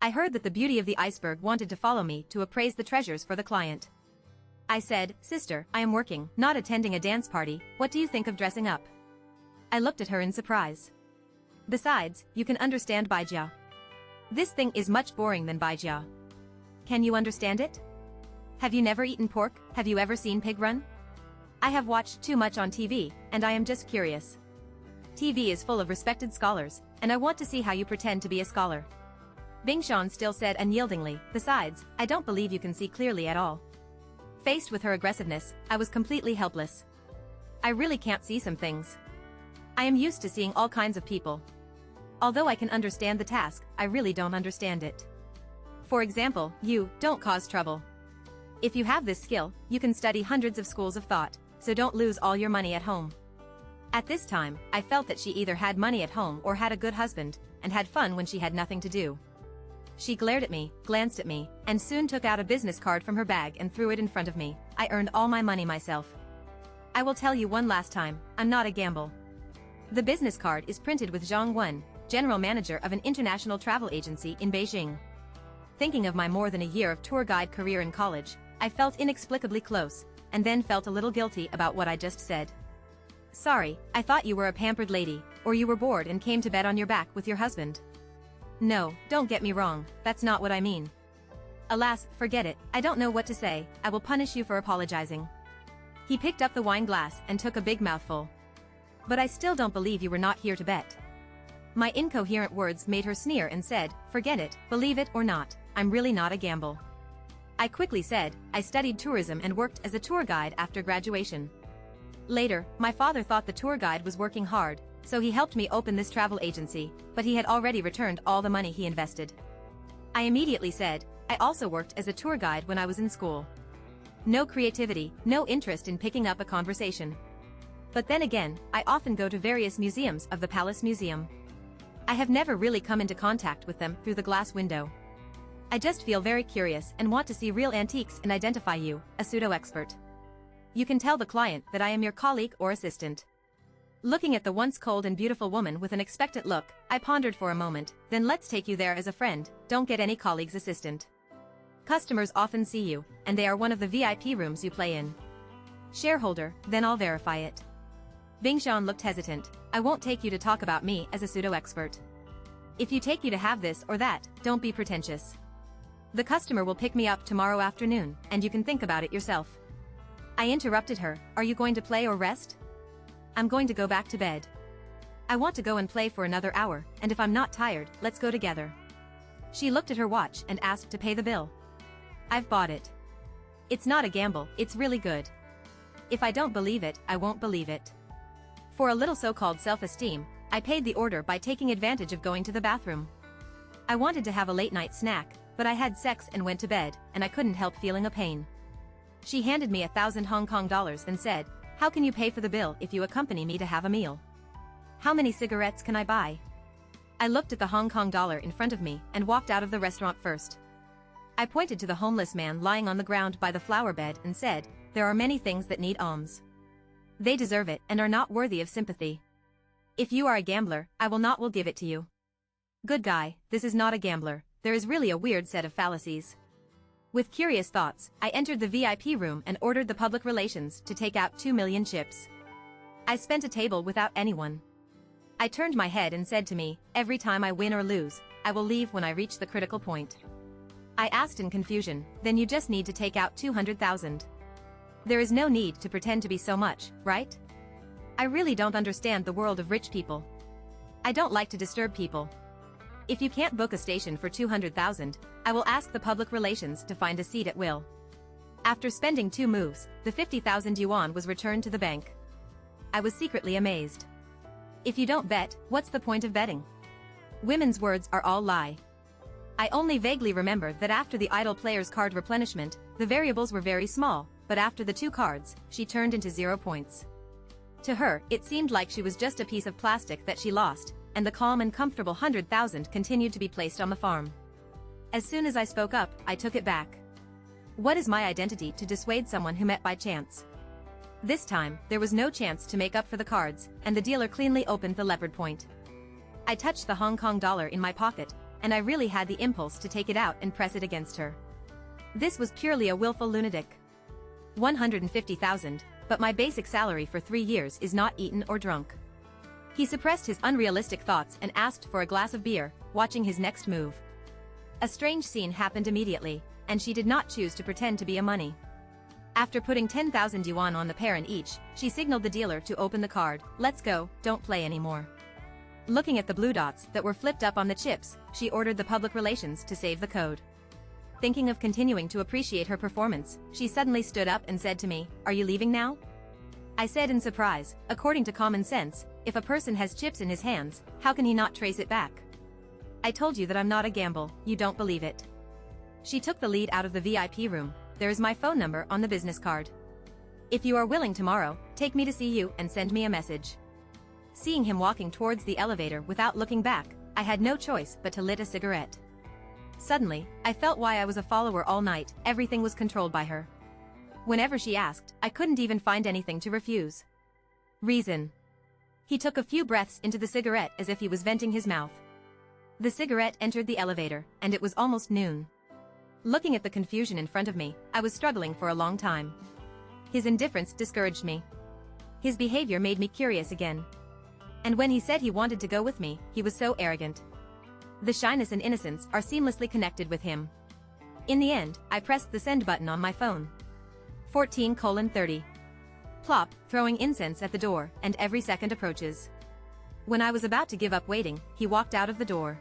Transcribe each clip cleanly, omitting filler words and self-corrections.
I heard that the beauty of the iceberg wanted to follow me to appraise the treasures for the client. I said, "Sister, I am working, not attending a dance party, what do you think of dressing up?" I looked at her in surprise. Besides, you can understand Baijia. This thing is much boring than Baijia. Can you understand it? Have you never eaten pork? Have you ever seen pig run? I have watched too much on TV, and I am just curious. TV is full of respected scholars, and I want to see how you pretend to be a scholar. Bingshan still said unyieldingly, "Besides, I don't believe you can see clearly at all." Faced with her aggressiveness, I was completely helpless. I really can't see some things. I am used to seeing all kinds of people. Although I can understand the task, I really don't understand it. For example, you don't cause trouble. If you have this skill, you can study hundreds of schools of thought, so don't lose all your money at home. At this time, I felt that she either had money at home or had a good husband, and had fun when she had nothing to do. She glared at me, glanced at me, and soon took out a business card from her bag and threw it in front of me. I earned all my money myself. I will tell you one last time, I'm not a gamble. The business card is printed with Zhang Wen, general manager of an international travel agency in Beijing. Thinking of my more than a year of tour guide career in college, I felt inexplicably close, and then felt a little guilty about what I just said. Sorry, I thought you were a pampered lady, or you were bored and came to bed on your back with your husband. No, don't get me wrong, that's not what I mean. Alas, forget it, I don't know what to say, I will punish you for apologizing. He picked up the wine glass and took a big mouthful. But I still don't believe you were not here to bet. My incoherent words made her sneer and said, "Forget it, believe it or not, I'm really not a gamble." I quickly said, "I studied tourism and worked as a tour guide after graduation." Later, my father thought the tour guide was working hard, so he helped me open this travel agency, but he had already returned all the money he invested. I immediately said, "I also worked as a tour guide when I was in school." No creativity, no interest in picking up a conversation. But then again, I often go to various museums of the Palace Museum. I have never really come into contact with them through the glass window. I just feel very curious and want to see real antiques and identify you, a pseudo-expert. You can tell the client that I am your colleague or assistant. Looking at the once cold and beautiful woman with an expectant look, I pondered for a moment, then let's take you there as a friend, don't get any colleague's assistant. Customers often see you, and they are one of the VIP rooms you play in. Shareholder, then I'll verify it. Bingshan looked hesitant, I won't take you to talk about me as a pseudo-expert. If you take you to have this or that, don't be pretentious. The customer will pick me up tomorrow afternoon, and you can think about it yourself. I interrupted her, are you going to play or rest? I'm going to go back to bed. I want to go and play for another hour, and if I'm not tired, let's go together. She looked at her watch and asked to pay the bill. I've bought it. It's not a gamble, it's really good. If I don't believe it, I won't believe it. For a little so-called self-esteem, I paid the order by taking advantage of going to the bathroom. I wanted to have a late-night snack, but I had sex and went to bed, and I couldn't help feeling a pain. She handed me 1,000 Hong Kong dollars and said, "How can you pay for the bill if you accompany me to have a meal? How many cigarettes can I buy?" I looked at the Hong Kong dollar in front of me and walked out of the restaurant first. I pointed to the homeless man lying on the ground by the flower bed and said, "There are many things that need alms. They deserve it and are not worthy of sympathy. If you are a gambler, I will give it to you." Good guy, this is not a gambler, there is really a weird set of fallacies. With curious thoughts, I entered the VIP room and ordered the public relations to take out 2 million chips. I spent a table without anyone. I turned my head and said to me, "Every time I win or lose, I will leave when I reach the critical point." I asked in confusion, "Then you just need to take out 200,000. There is no need to pretend to be so much, right? I really don't understand the world of rich people. I don't like to disturb people. If you can't book a station for 200,000, I will ask the public relations to find a seat at will." After spending 2 moves, the 50,000 yuan was returned to the bank. I was secretly amazed. If you don't bet, what's the point of betting? Women's words are all lie. I only vaguely remember that after the idle player's card replenishment, the variables were very small, but after the 2 cards, she turned into 0 points. To her, it seemed like she was just a piece of plastic that she lost, and the calm and comfortable 100,000 continued to be placed on the farm. As soon as I spoke up, I took it back. What is my identity to dissuade someone who met by chance? This time, there was no chance to make up for the cards, and the dealer cleanly opened the leopard point. I touched the Hong Kong dollar in my pocket, and I really had the impulse to take it out and press it against her. This was purely a willful lunatic. 150,000, but my basic salary for 3 years is not eaten or drunk. He suppressed his unrealistic thoughts and asked for a glass of beer, watching his next move. A strange scene happened immediately, and she did not choose to pretend to be a money. After putting 10,000 yuan on the pair in each, she signaled the dealer to open the card. "Let's go, don't play anymore." Looking at the blue dots that were flipped up on the chips, she ordered the public relations to save the code. Thinking of continuing to appreciate her performance, she suddenly stood up and said to me, "Are you leaving now?" I said in surprise, according to common sense, if a person has chips in his hands, how can he not trace it back? "I told you that I'm not a gamble, you don't believe it." She took the lead out of the VIP room. "There is my phone number on the business card. If you are willing tomorrow, take me to see you and send me a message." Seeing him walking towards the elevator without looking back, I had no choice but to lit a cigarette. Suddenly, I felt why I was a follower all night. Everything was controlled by her. Whenever she asked, I couldn't even find anything to refuse. Reason. He took a few breaths into the cigarette as if he was venting his mouth. The cigarette entered the elevator, and it was almost noon. Looking at the confusion in front of me, I was struggling for a long time. His indifference discouraged me. His behavior made me curious again. And when he said he wanted to go with me, he was so arrogant. The shyness and innocence are seamlessly connected with him. In the end, I pressed the send button on my phone. 14:30. Plop, throwing incense at the door, and every second approaches. When I was about to give up waiting, he walked out of the door.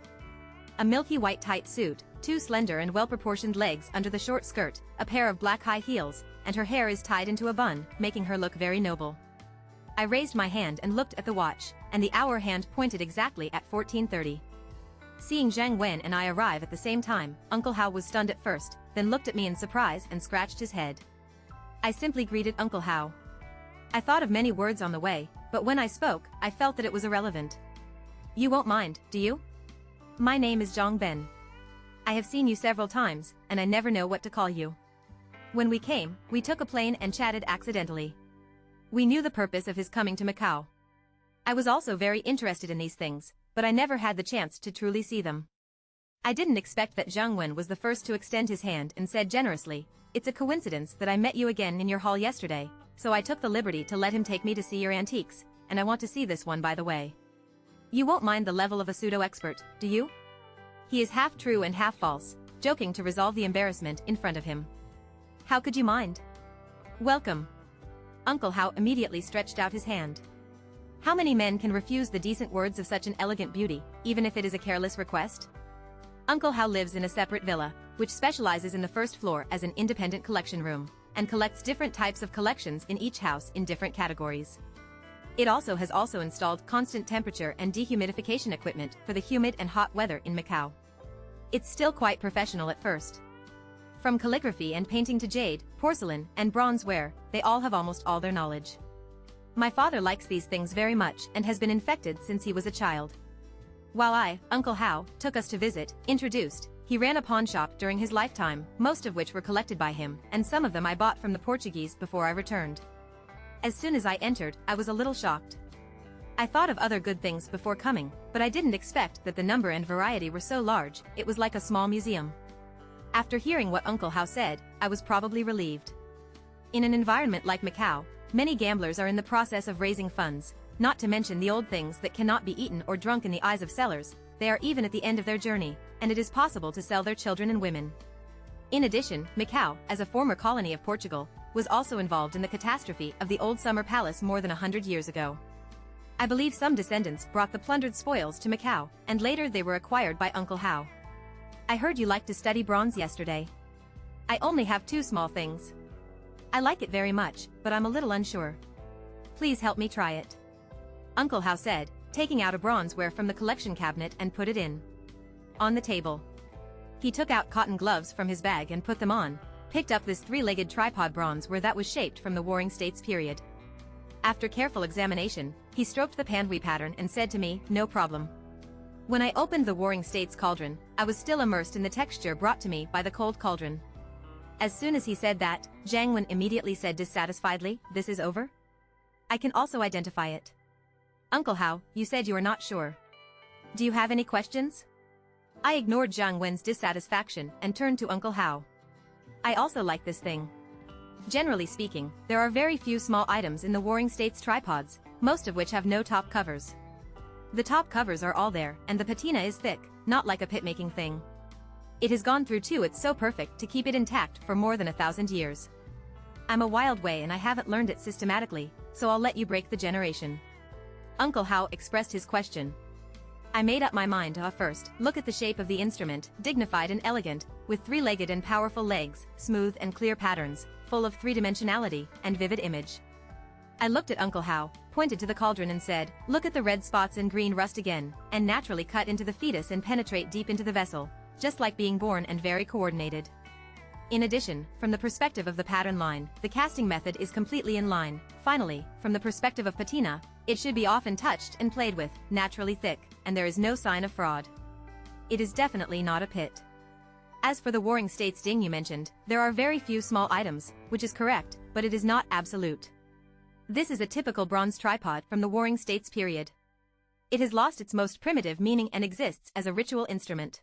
A milky white tight suit, 2 slender and well-proportioned legs under the short skirt, a pair of black high heels, and her hair is tied into a bun, making her look very noble. I raised my hand and looked at the watch, and the hour hand pointed exactly at 14:30. Seeing Zhang Wen and I arrive at the same time, Uncle Hao was stunned at first, then looked at me in surprise and scratched his head. I simply greeted Uncle Hao. I thought of many words on the way, but when I spoke, I felt that it was irrelevant. "You won't mind, do you? My name is Zhang Ben. I have seen you several times, and I never know what to call you." When we came, we took a plane and chatted accidentally. We knew the purpose of his coming to Macau. I was also very interested in these things, but I never had the chance to truly see them. I didn't expect that Zhang Wen was the first to extend his hand and said generously, "It's a coincidence that I met you again in your hall yesterday, so I took the liberty to let him take me to see your antiques, and I want to see this one by the way. You won't mind the level of a pseudo-expert, do you?" He is half true and half false, joking to resolve the embarrassment in front of him. "How could you mind? Welcome." Uncle Hao immediately stretched out his hand. How many men can refuse the decent words of such an elegant beauty, even if it is a careless request? Uncle Hao lives in a separate villa, which specializes in the first floor as an independent collection room, and collects different types of collections in each house in different categories. It also has installed constant temperature and dehumidification equipment for the humid and hot weather in Macau. It's still quite professional at first. From calligraphy and painting to jade, porcelain, and bronzeware, they all have almost all their knowledge. My father likes these things very much and has been infected since he was a child. While Uncle Hao, took us to visit, introduced, he ran a pawn shop during his lifetime, most of which were collected by him, and some of them I bought from the Portuguese before I returned. As soon as I entered, I was a little shocked. I thought of other good things before coming, but I didn't expect that the number and variety were so large. It was like a small museum. After hearing what Uncle Hao said, I was probably relieved. In an environment like Macau, many gamblers are in the process of raising funds, not to mention the old things that cannot be eaten or drunk in the eyes of sellers. They are even at the end of their journey, and it is possible to sell their children and women. In addition, Macau, as a former colony of Portugal, was also involved in the catastrophe of the old summer palace more than 100 years ago. I believe some descendants brought the plundered spoils to Macau, and later they were acquired by Uncle Hao. I heard you liked to study bronze yesterday. I only have 2 small things. I like it very much, but I'm a little unsure. Please help me try it. Uncle Hao said, taking out a bronzeware from the collection cabinet and put it in. On the table. He took out cotton gloves from his bag and put them on, picked up this 3-legged tripod bronzeware that was shaped from the Warring States period. After careful examination, he stroked the panwi pattern and said to me, "No problem." When I opened the Warring States cauldron, I was still immersed in the texture brought to me by the cold cauldron. As soon as he said that, Zhang Wen immediately said dissatisfiedly, "This is over? I can also identify it." Uncle Hao, you said you are not sure. Do you have any questions? I ignored Zhang Wen's dissatisfaction and turned to Uncle Hao. I also like this thing. Generally speaking, there are very few small items in the Warring States tripods, most of which have no top covers. The top covers are all there, and the patina is thick, not like a pit-making thing. It has gone through too. It's so perfect to keep it intact for more than 1,000 years. I'm a wild way and I haven't learned it systematically, so I'll let you break the generation. Uncle Hao expressed his question. I made up my mind to first look at the shape of the instrument, dignified and elegant, with three-legged and powerful legs, smooth and clear patterns, full of three-dimensionality and vivid image. I looked at Uncle Hao, pointed to the cauldron and said, look at the red spots and green rust again, and naturally cut into the fetus and penetrate deep into the vessel, just like being born and very coordinated. In addition, from the perspective of the pattern line, the casting method is completely in line. Finally, from the perspective of patina, it should be often touched and played with, naturally thick, and there is no sign of fraud. It is definitely not a pit. As for the Warring States ding you mentioned, there are very few small items, which is correct, but it is not absolute. This is a typical bronze tripod from the Warring States period. It has lost its most primitive meaning and exists as a ritual instrument.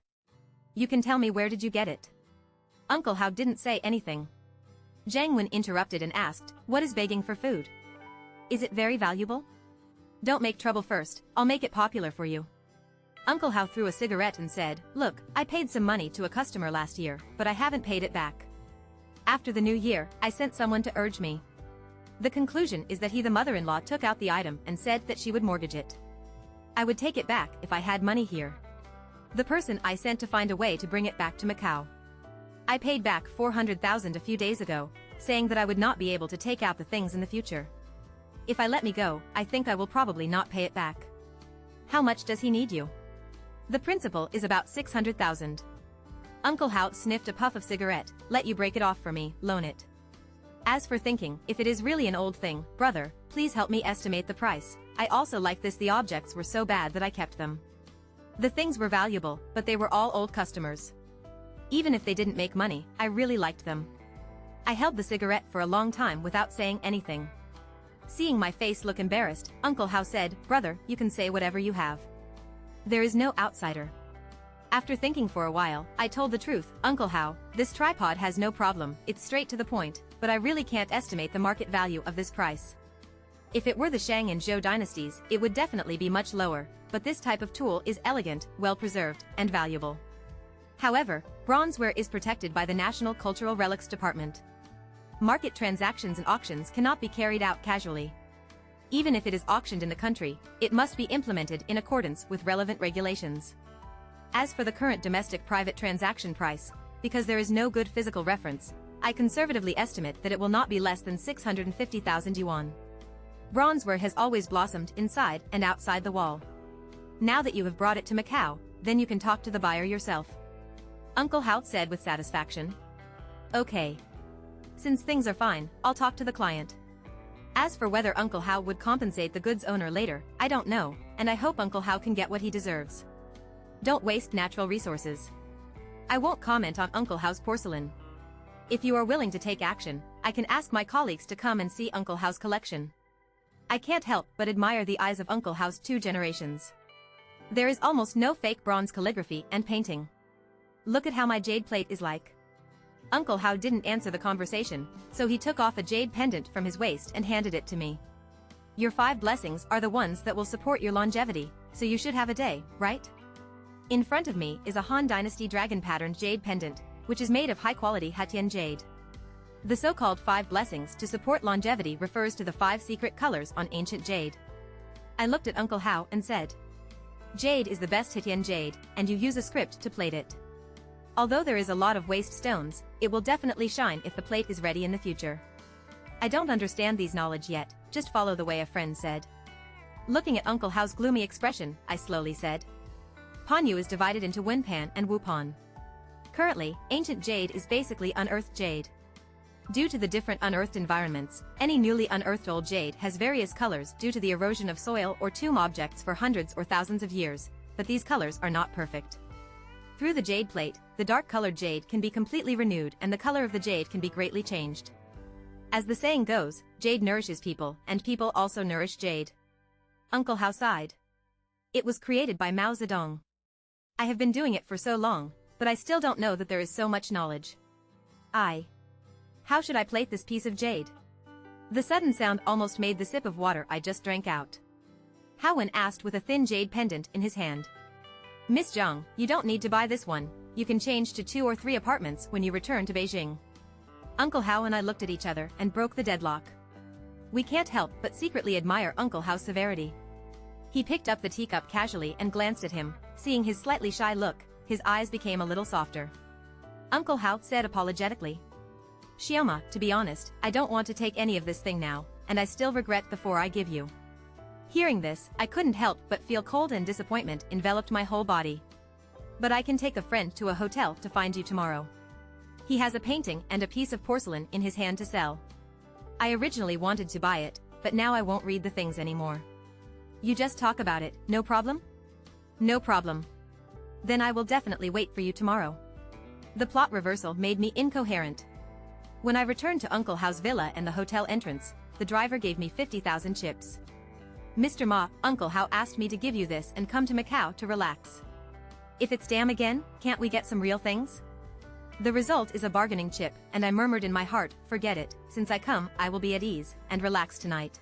You can tell me, where did you get it? Uncle Hao didn't say anything. Zhang Wen interrupted and asked, what is begging for food? Is it very valuable? Don't make trouble first, I'll make it popular for you. Uncle Hao threw a cigarette and said, look, I paid some money to a customer last year, but I haven't paid it back. After the new year, I sent someone to urge me. The conclusion is that the mother-in-law took out the item and said that she would mortgage it. I would take it back if I had money here. The person I sent to find a way to bring it back to Macau. I paid back 400,000 a few days ago, saying that I would not be able to take out the things in the future. If I let me go, I think I will probably not pay it back. How much does he need you? The principal is about 600,000. Uncle Hao sniffed a puff of cigarette. Let you break it off for me, loan it. As for thinking, if it is really an old thing, brother, please help me estimate the price. I also like this. The objects were so bad that I kept them. The things were valuable, but they were all old customers. Even if they didn't make money, I really liked them. I held the cigarette for a long time without saying anything. Seeing my face look embarrassed, Uncle Hao said, brother, you can say whatever you have. There is no outsider. After thinking for a while, I told the truth. Uncle Hao, this tripod has no problem, it's straight to the point, but I really can't estimate the market value of this price. If it were the Shang and Zhou dynasties, it would definitely be much lower, but this type of tool is elegant, well-preserved, and valuable. However, bronzeware is protected by the National Cultural Relics Department. Market transactions and auctions cannot be carried out casually. Even if it is auctioned in the country, it must be implemented in accordance with relevant regulations. As for the current domestic private transaction price, because there is no good physical reference, I conservatively estimate that it will not be less than 650,000 yuan. Bronzeware has always blossomed inside and outside the wall. Now that you have brought it to Macau, then you can talk to the buyer yourself. Uncle Hao said with satisfaction. Okay. Since things are fine, I'll talk to the client. As for whether Uncle Hao would compensate the goods owner later, I don't know, and I hope Uncle Hao can get what he deserves. Don't waste natural resources. I won't comment on Uncle Hao's porcelain. If you are willing to take action, I can ask my colleagues to come and see Uncle Hao's collection. I can't help but admire the eyes of Uncle Hao's 2 generations. There is almost no fake bronze calligraphy and painting. Look at how my jade plate is like. Uncle Hao didn't answer the conversation, so he took off a jade pendant from his waist and handed it to me. Your 5 blessings are the ones that will support your longevity, so you should have a day, right? In front of me is a Han Dynasty dragon patterned jade pendant, which is made of high-quality Hatian jade. The so-called 5 blessings to support longevity refers to the 5 secret colors on ancient jade. I looked at Uncle Hao and said, jade is the best Hatian jade, and you use a script to plate it. Although there is a lot of waste stones, it will definitely shine if the plate is ready in the future. I don't understand these knowledge yet, just follow the way a friend said. Looking at Uncle Hao's gloomy expression, I slowly said. Panyu is divided into Wenpan and Wupan. Currently, ancient jade is basically unearthed jade. Due to the different unearthed environments, any newly unearthed old jade has various colors due to the erosion of soil or tomb objects for hundreds or thousands of years, but these colors are not perfect. Through the jade plate, the dark-colored jade can be completely renewed and the color of the jade can be greatly changed. As the saying goes, jade nourishes people, and people also nourish jade. Uncle Hao sighed. It was created by Mao Zedong. I have been doing it for so long, but I still don't know that there is so much knowledge. How should I plate this piece of jade? The sudden sound almost made the sip of water I just drank out. Howen asked with a thin jade pendant in his hand. Miss Zhang, you don't need to buy this one, you can change to 2 or 3 apartments when you return to Beijing. Uncle Hao and I looked at each other and broke the deadlock. We can't help but secretly admire Uncle Hao's severity. He picked up the teacup casually and glanced at him, seeing his slightly shy look, his eyes became a little softer. Uncle Hao said apologetically. Xiaoma, to be honest, I don't want to take any of this thing now, and I still regret the 4 I give you. Hearing this, I couldn't help but feel cold and disappointment enveloped my whole body. But I can take a friend to a hotel to find you tomorrow. He has a painting and a piece of porcelain in his hand to sell. I originally wanted to buy it, but now I won't read the things anymore. You just talk about it, no problem? No problem. Then I will definitely wait for you tomorrow. The plot reversal made me incoherent. When I returned to Uncle Hao's villa and the hotel entrance, the driver gave me 50,000 chips. Mr. Ma, Uncle Hao asked me to give you this and come to Macau to relax. If it's damn again, can't we get some real things? The result is a bargaining chip, and I murmured in my heart, forget it, since I come, I will be at ease, and relax tonight.